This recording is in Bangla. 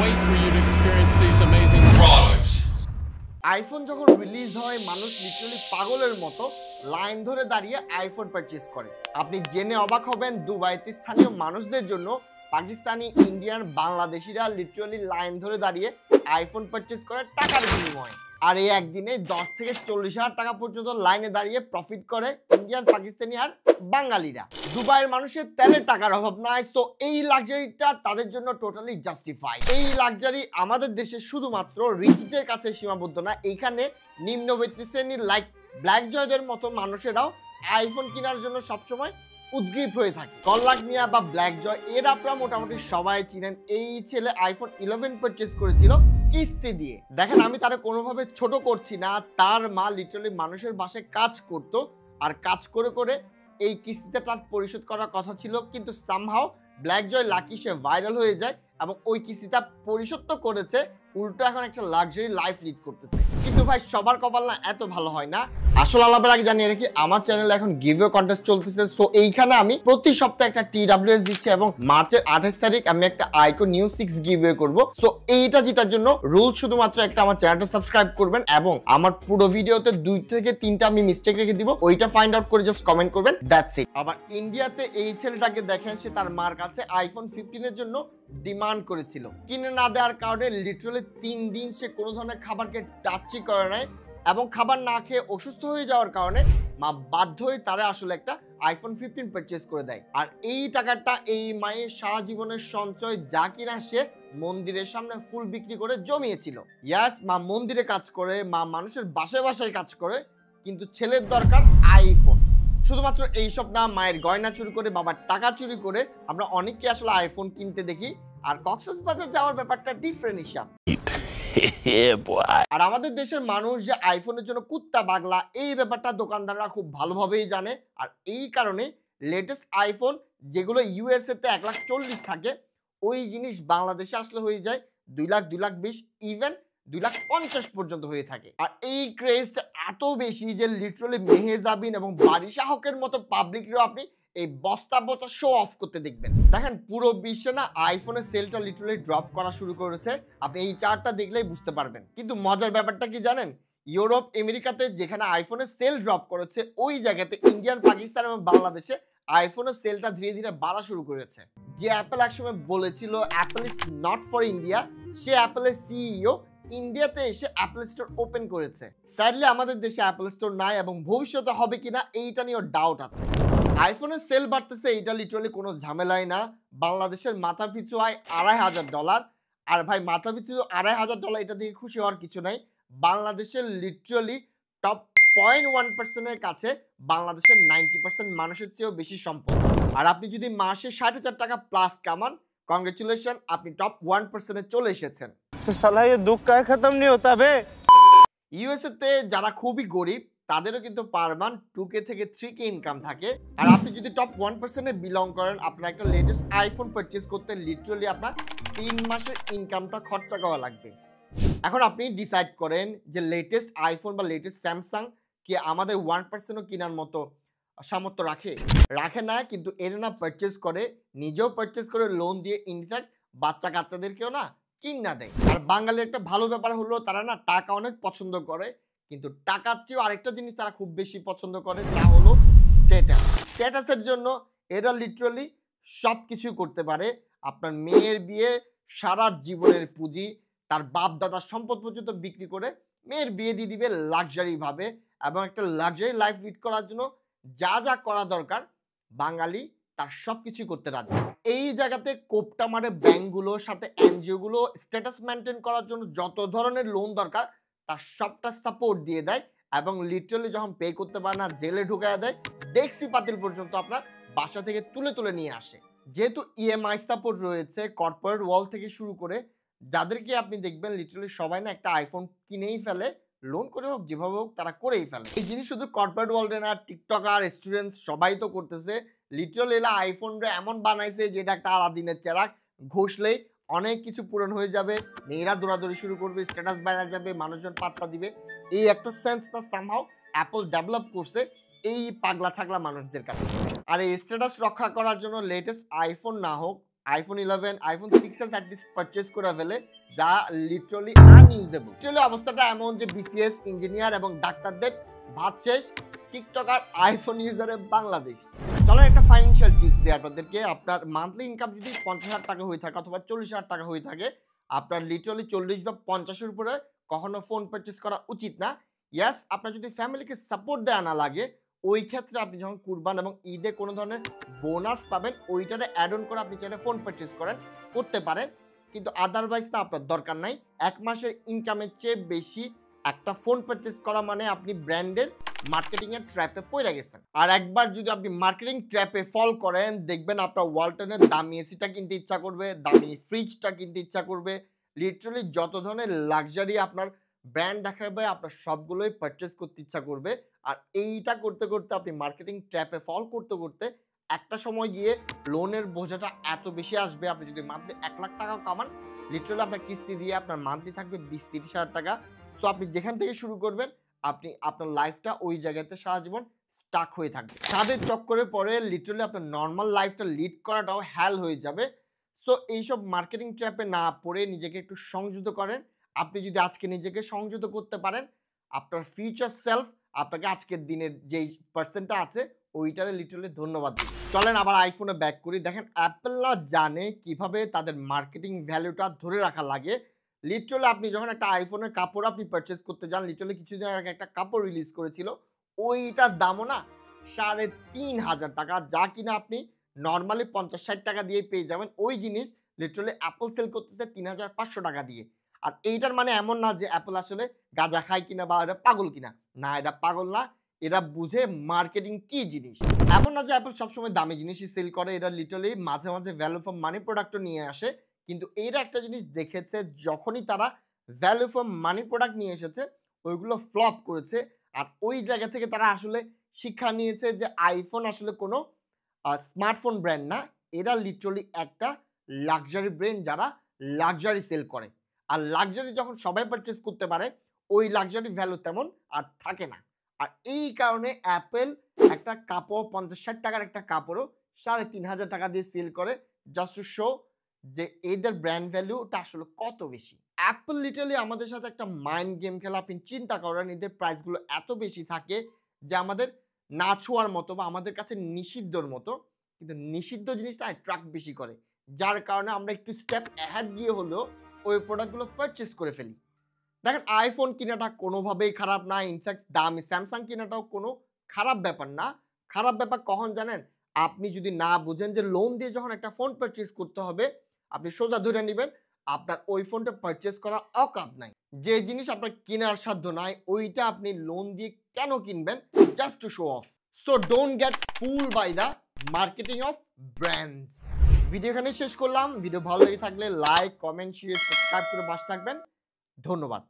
wait for you to experience these amazing products. IPhone যখন রিলিজ হয় মানুষ লিটারালি পাগলের মতো লাইন ধরে দাঁড়িয়ে আইফোন পারচেজ করে। আপনি জেনে অবাক হবেন দুবাইতে স্থানীয় মানুষদের জন্য পাকিস্তানি, ইন্ডিয়ান, বাংলাদেশিরা লিটারালি লাইন ধরে দাঁড়িয়ে আইফোন পারচেজ করে টাকার বিনিময়ে। আর এই একদিনে 10 থেকে 40,000 টাকা পর্যন্ত লাইনে দাঁড়িয়ে প্রফিট করে ইন্ডিয়ান, পাকিস্তানি আর বাঙালিরা। দুবাইয়ের মানুষের তেলের টাকার অভাব নাই, সো এই লাক্সারিটা তাদের জন্য টোটালি জাস্টিফাই। এই লাক্সারি আমাদের দেশে শুধুমাত্র রিচদের কাছে সীমাবদ্ধ না, এইখানে নিম্নবিত্ত শ্রেণীর লাইক ব্ল্যাক জয়দের মতো মানুষেরাও আইফোন কেনার জন্য সবসময় উদ্গ্রীব হয়ে থাকে। কল্লাক মিয়া বা ব্ল্যাক জয় এর আপনারা মোটামুটি সবাই চিনেন। এই ছেলে আইফোন 11 পারচেজ করেছিল কিস্তি দিয়ে। দেখেন, আমি তারা কোনোভাবে ছোট করছি না, তার মা লিটারালি মানুষের বাসায় কাজ করত, আর কাজ করে করে এই কিস্তিটা তার পরিশোধ করার কথা ছিল, কিন্তু সামহাও ব্ল্যাক জয় লাকি সে ভাইরাল হয়ে যায় এবং ওই কিস্তিটা পরিশোধ তো করেছে, উল্টো এখন একটা লাক্সারি লাইফ লিড করতেছে। কিন্তু ভাই সবার কপাল না এত ভালো হয় না। আসল আলাপের আগে জানিয়ে রাখি, আমার চ্যানেলে এখন গিভওয়ে কন্টেস্ট চলতেছে। সো এইখানে আমি প্রতি সপ্তাহে একটা TWS দিচ্ছি এবং মার্চের 28 তারিখ আমি একটা আইকন নিউ 6 গিভওয়ে করব। সো এইটা জেতার জন্য রুল শুধুমাত্র একটা, আমার চ্যানেলটা সাবস্ক্রাইব করবেন এবং আমার পুরো ভিডিওতে 2 থেকে 3টা আমি মিস্টেক রেখে দিব, ওইটা ফাইন্ড আউট করে জাস্ট কমেন্ট করবেন, দ্যাটস ইট। আবার ইন্ডিয়াতে এই ছেলেটাকে দেখেন, সে তার মার কাছে আইফোন 15 এর জন্য ডিমান্ড করেছিল। কিনে না দেওয়ার কারণে লিটারালি 3 দিন সে কোনো ধরনের খাবারকে টাচই করে নাই এবং খাবার না খেয়ে অসুস্থ হয়ে যাওয়ার কারণে মা বাধ্য হয়ে তারা আসলে একটা আইফোন 15 পারচেজ করে দেয়। আর এই টাকাটা এই মায়ের সারা জীবনের সঞ্চয় যা কিনা সে মন্দিরের সামনে ফুল বিক্রি করে জমিয়েছিল। ইয়াস, মা মন্দিরে কাজ করে, মা মানুষের বাসায় বাসায় কাজ করে, কিন্তু ছেলের দরকার আইফোন। শুধুমাত্র এইসব না, মায়ের গয়না চুরি করে, বাবার টাকা চুরি করে আমরা অনেককে আসলে আইফোন কিনতে দেখি। আর কক্সবাজার যাওয়ার ব্যাপারটা ডিফারেন্ট হিসাব। আর আমাদের দেশের মানুষ যে আইফোনের জন্য কুত্তা পাগলা, এই ব্যাপারটা দোকানদাররা খুব ভালোভাবেই জানে। আর এই কারণে লেটেস্ট আইফোন যেগুলো USA তে 1,40,000 থাকে, ওই জিনিস বাংলাদেশে আসলে হয়ে যায় 2 লাখ, 2,20,000, ইভেন 2,50,000 পর্যন্ত হয়ে থাকে। আর এই ক্রেজটা এত বেশি যে লিটারালি মেহেজাবিন এবং বারিশা হকের মতো পাবলিকরাও আপনি এই বস্তা বস্তা শো অফ করতে দেখবেন। দেখেন, পুরো বিশ্বে না আইফোনের সেলটা লিটারালি ড্রপ করা শুরু করেছে, আপনি এই চার্টটা দেখলেই বুঝতে পারবেন। কিন্তু মজার ব্যাপারটা কি জানেন, ইউরোপ, আমেরিকাতে যেখানে আইফোনের সেল ড্রপ করেছে, ওই জায়গাতে ইন্ডিয়ান, পাকিস্তান এবং বাংলাদেশে আইফোনের সেলটা ধীরে ধীরে বাড়া শুরু করেছে। যে অ্যাপেল একসময় বলেছিল Apple is not for India, সে অ্যাপেলের সিইও ইন্ডিয়াতে এসে অ্যাপল স্টোর ওপেন করেছে। স্যাডলি আমাদের দেশে অ্যাপল স্টোর নাই এবং ভবিষ্যতে হবে কিনা এইটা নিয়েও ডাউট আছে। আইফোনের সেল বাড়তেছে, এটা লিটারালি কোনো ঝামেলাই না। বাংলাদেশের মাথা পিছু আয় $2,500। আর ভাই মাথা পিছু $2,500, এটা দেখে খুশি হওয়ার কিছু নাই। বাংলাদেশের লিটারালি টপ 0.1%-এর কাছে বাংলাদেশের 90% মানুষের চেয়েও বেশি সম্পদ। আর আপনি যদি মাসে 60,000 টাকা প্লাস কামান, কংগ্রেচুলেশন, আপনি টপ 1%-এ চলে এসেছেন। तो साला ये दुख का खत्म नहीं होता बे। USA তে যারা খুবই গরিব তাদেরও কিন্তু পার মান্থ 2K থেকে 3K ইনকাম থাকে। আর আপনি যদি টপ 1%-এ বিলং করেন, আপনার একটা লেটেস্ট আইফোন পারচেজ করতে লিটারালি আপনার 3 মাসের ইনকামটা খরচা করা লাগবে। এখন আপনি ডিসাইড করেন যে লেটেস্ট আইফোন বা লেটেস্ট স্যামসাং কি আমাদের 1%ও কেনার মতো সামর্থ্য রাখে না, কিন্তু এর না পারচেজ করে, নিজেও পারচেজ করে, লোন দিয়ে, ইনফ্যাক্ট বাচ্চা কাচ্চাদেরকেও না কিনা দেয়। আর বাঙালির একটা ভালো ব্যাপার হলো তারা না টাকা অনেক পছন্দ করে, কিন্তু টাকার চেয়েও আরেকটা জিনিস তারা খুব বেশি পছন্দ করে, তা হলো স্ট্যাটাস। স্ট্যাটাসের জন্য এরা লিটারালি সব কিছুই করতে পারে। আপনার মেয়ের বিয়ে, সারা জীবনের পুঁজি, তার বাপ দাদার সম্পদ পর্যন্ত বিক্রি করে মেয়ের বিয়ে দিয়ে দিবে লাক্সারি ভাবে। এবং একটা লাক্সারি লাইফ লিড করার জন্য যা যা করা দরকার বাঙালি তার সব কিছুই করতে রাজি। এই জায়গাতে কোপটা মারে ব্যাংকগুলোর সাথে এনজিওগুলো স্ট্যাটাস মেনটেন করার জন্য যত ধরনের লোন দরকার তার সবটা সাপোর্ট দিয়ে দেয় এবং লিটারালি যখন পে করতে পারে না জেলে ঢুকায় দেয়, ডেক্সি পাতিল পর্যন্ত আপনার বাসা থেকে তুলে তুলে নিয়ে আসে। যেহেতু EMI সাপোর্ট রয়েছে, কর্পোরেট ওয়াল থেকে শুরু করে যাদেরকে আপনি দেখবেন লিটারালি সবাই না একটা আইফোন কিনেই ফেলে, লোন করে হোক যেভাবে হোক তারা করেই ফেলে। এই জিনিস শুধু কর্পোরেট ওয়ার্ল্ডে না, টিকটকার, স্টুডেন্টস সবাই তো করতেছে। লিটারালি এরা আইফোনটা এমন বানাইছে যেটা একটা আলাদিনের চেরাগ, ঘষলেই অনেক কিছু পূরণ হয়ে যাবে, মেয়েরা দৌড়াদৌড়ি শুরু করবে, স্ট্যাটাস বাইরে যাবে, মানুষজন পাত্তা দিবে। এই একটা সেন্সটা সামহাও অ্যাপল ডেভেলপ করছে এই পাগলা ছাগলা মানুষদের কাছে। আর এই স্ট্যাটাস রক্ষা করার জন্য লেটেস্ট আইফোন না হোক, iPhone 11 iPhone 6s at least purchase করে ফেলে, যা লিটারালি আনইউজেবল। লিটারালি অবস্থাটা এমন যে বিসিএস ইঞ্জিনিয়ার এবং ডাক্তারদের ভাত শেষ, টিকটকার আইফোন ইউজারে বাংলাদেশ। চলো একটা ফাইন্যান্সিয়াল টিপস দিই আপনাদেরকে। আপনার মান্থলি ইনকাম যদি 50,000 টাকা হয়ে থাকে অথবা 40,000 টাকা হয়ে থাকে, আপনার লিটারালি 40 বা 50-এর উপরে কখনো ফোন পারচেজ করা উচিত না। ইয়াস, আপনার যদি ফ্যামিলিকে সাপোর্ট দেওয়া না লাগে, ওই ক্ষেত্রে আপনি যখন কুরবান এবং ঈদে কোনো ধরনের বোনাস পাবেন, ওইটাতে অ্যাড অন করে আপনি চাইলে ফোন পারচেজ করতে পারেন, কিন্তু আদারওয়াইজ না, আপনার দরকার নাই। এক মাসের ইনকামের চেয়ে বেশি একটা ফোন পারচেজ করা মানে আপনি ব্র্যান্ডের মার্কেটিং এর ট্র্যাপে পড়ে গেছেন। আর একবার যদি আপনি মার্কেটিং ট্র্যাপে ফল করেন, দেখবেন আপনার ওয়ালটনের দামি এসিটা কিনতে ইচ্ছা করবে, দামি ফ্রিজটা কিনতে ইচ্ছা করবে, লিটারালি যত ধরনের লাক্সারি আপনার ব্র্যান্ড দেখাবে আপনার সবগুলোই পারচেজ করতে ইচ্ছা করবে। আর এইটা করতে করতে আপনি মার্কেটিং ট্র্যাপে ফল করতে করতে একটা সময় গিয়ে লোনের বোঝাটা এত বেশি আসবে, আপনি যদি মান্থলি 1 লাখ টাকা কামান, লিটারালি আপনার কিস্তি দিয়ে আপনার মান্থলি থাকবে 20-30 হাজার টাকা। সো আপনি যেখান থেকে শুরু করবেন, আপনি আপনার লাইফটা ওই জায়গাতে সারা জীবন স্টাক হয়ে থাকবে। তাদের চক্করে পরে লিটারালি আপনার নর্মাল লাইফটা লিড করাটাও হ্যাল হয়ে যাবে। সো এইসব মার্কেটিং ট্র্যাপে না পড়ে নিজেকে একটু সংযত করেন। আপনি যদি আজকে নিজেকে সংযত করতে পারেন, আপনার ফিউচার সেলফ আপনাকে আজকের দিনের যেই পার্সেন্টটা আছে ওইটারে লিটারালি ধন্যবাদ দিন। চলেন আবার আইফোনে ব্যাক করি। দেখেন অ্যাপেল না জানে কিভাবে তাদের মার্কেটিং ভ্যালুটা ধরে রাখা লাগে। লিটারালি আপনি যখন একটা আইফোনের কাপড় আপনি পারচেজ করতে যান, লিটারালি কিছুদিন আগে একটা কাপড় রিলিজ করেছিল, ওইটার দামও না 3,500 টাকা, যা কিনা আপনি নর্মালি 50-60 টাকা দিয়ে পেয়ে যাবেন। ওই জিনিস লিটারালি অ্যাপল সেল করতেছে 3,500 টাকা দিয়ে। আর এইটার মানে এমন না যে অ্যাপল আসলে গাঁজা খায় কিনা বা এটা পাগল কিনা, না, এটা পাগল না, এরা বুঝে মার্কেটিং কি জিনিস। এমন না যে অ্যাপল সবসময় দামি জিনিসই সেল করে, এরা লিটারালি মাঝে মাঝে ভ্যালু ফর মানি প্রোডাক্টও নিয়ে আসে। কিন্তু এরা একটা জিনিস দেখেছে, যখনই তারা ভ্যালু ফর মানি প্রোডাক্ট নিয়ে এসেছে, ওইগুলো ফ্লপ করেছে। আর ওই জায়গা থেকে তারা আসলে শিক্ষা নিয়েছে যে আইফোন আসলে কোনো স্মার্টফোন ব্র্যান্ড না, এরা লিটারালি একটা লাক্সারি ব্র্যান্ড যারা লাক্সারি সেল করে। আর লাক্সারি যখন সবাই পারচেজ করতে পারে, ওই লাক্সারি ভ্যালু তেমন আর থাকে না। আর এই কারণে অ্যাপেল একটা কাপড় 50-60 টাকার একটা কাপড়ও 3,500 টাকা দিয়ে সেল করে, জাস্ট টু শো যে এদের ব্র্যান্ড ভ্যালুটা আসলে কত বেশি। অ্যাপল লিটারালি আমাদের সাথে একটা মাইন্ড গেম খেলা। আপনি চিন্তা করেন, এদের প্রাইসগুলো এত বেশি থাকে যে আমাদের না ছোঁয়ার মতো বা আমাদের কাছে নিষিদ্ধর মতো, কিন্তু নিষিদ্ধ জিনিসটা অ্যাট্রাক্ট বেশি করে, যার কারণে আমরা একটু স্টেপ অ্যাহেড গিয়ে হলেও ওই প্রোডাক্টগুলো পারচেস করে ফেলি। দেখেন আইফোন কেনাটা কোনোভাবেই খারাপ না, ইনফ্যাক্ট দামি স্যামসাং কেনাটাও কোনো খারাপ ব্যাপার না। খারাপ ব্যাপার কখন জানেন? আপনি যদি না বুঝেন যে লোন দিয়ে যখন একটা ফোন পারচেস করতে হবে, আপনি সোজা ধরে নেবেন আপনার ওই ফোনটা পারচেস করার অকাত নাই। যে জিনিস আপনার কেনার সাধ্য নাই, ওইটা আপনি লোন দিয়ে কেন কিনবেন? Just to show off. So don't get fool by the marketing of brands. Video এখানে শেষ করলাম। ভিডিও ভালো লেগে থাকলে লাইক, কমেন্ট, শেয়ার, সাবস্ক্রাইব করে পাশে থাকবেন। ধন্যবাদ।